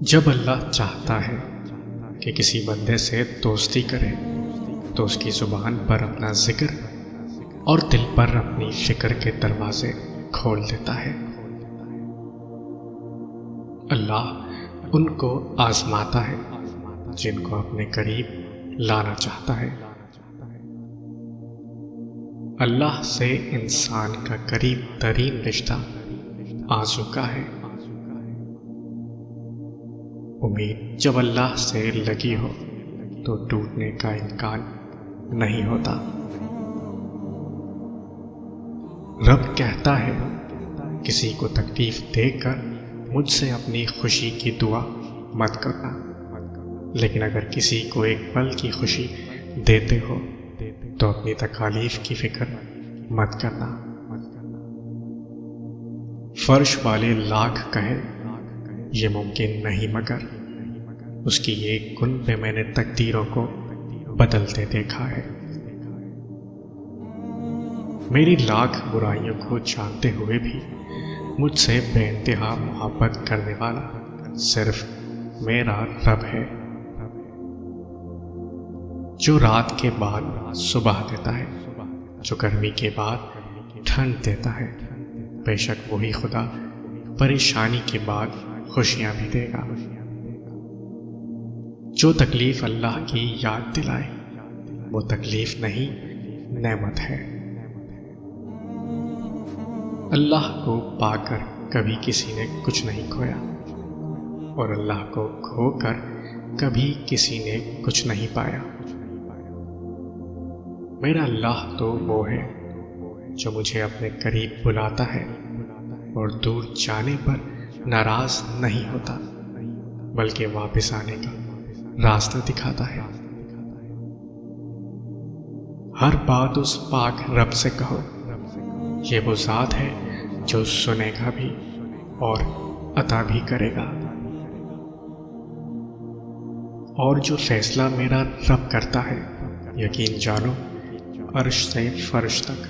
جب اللہ چاہتا ہے کہ کسی بندے سے دوستی کرے تو اس کی زبان پر اپنا ذکر اور دل پر اپنی فکر کے دروازے کھول دیتا ہے۔ اللہ ان کو آزماتا ہے جن کو اپنے قریب لانا چاہتا ہے۔ اللہ سے انسان کا قریب ترین رشتہ آنسو کا ہے۔ امید جب اللہ سے لگی ہو تو ٹوٹنے کا امکان نہیں ہوتا۔ رب کہتا ہے کسی کو تکلیف دے کر مجھ سے اپنی خوشی کی دعا مت کرنا، لیکن اگر کسی کو ایک پل کی خوشی دیتے ہو تو اپنی تکالیف کی فکر مت کرنا۔ فرش والے لاکھ کہے یہ ممکن نہیں، مگر اس کی ایک گن پہ میں نے تقدیروں کو بدلتے دیکھا ہے۔ میری لاکھ برائیوں کو جانتے ہوئے بھی مجھ سے بے انتہا محبت کرنے والا صرف میرا رب ہے، جو رات کے بعد صبح دیتا ہے، جو گرمی کے بعد ٹھنڈ دیتا ہے۔ بے شک وہی خدا پریشانی کے بعد خوشیاں بھی دے گا۔ جو تکلیف اللہ کی یاد دلائے وہ تکلیف نہیں، نعمت ہے۔ اللہ کو پا کر کبھی کسی نے کچھ نہیں کھویا، اور اللہ کو کھو کر کبھی کسی نے کچھ نہیں پایا۔ میرا اللہ تو وہ ہے جو مجھے اپنے قریب بلاتا ہے اور دور جانے پر ناراض نہیں ہوتا، بلکہ واپس آنے کا راستہ دکھاتا ہے۔ ہر بات اس پاک رب سے کہو، یہ وہ ذات ہے جو سنے گا بھی اور عطا بھی کرے گا۔ اور جو فیصلہ میرا رب کرتا ہے یقین جانو عرش سے فرش تک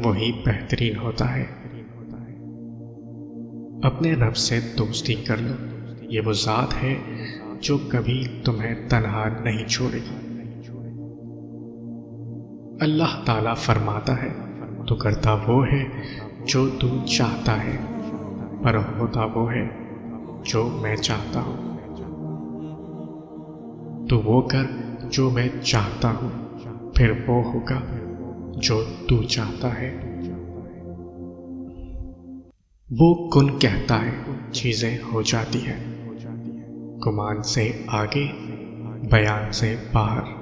وہی بہترین ہوتا ہے۔ اپنے رب سے دوستی کر لو، یہ وہ ذات ہے جو کبھی تمہیں تنہا نہیں چھوڑے گی۔ اللہ تعالیٰ فرماتا ہے تو کرتا وہ ہے جو تو چاہتا ہے، پر ہوتا وہ ہے جو میں چاہتا ہوں۔ تو وہ کر جو میں چاہتا ہوں، پھر وہ ہوگا جو تو چاہتا ہے۔ وہ کن کہتا ہے چیزیں ہو جاتی ہیں، گمان سے آگے، بیان سے باہر۔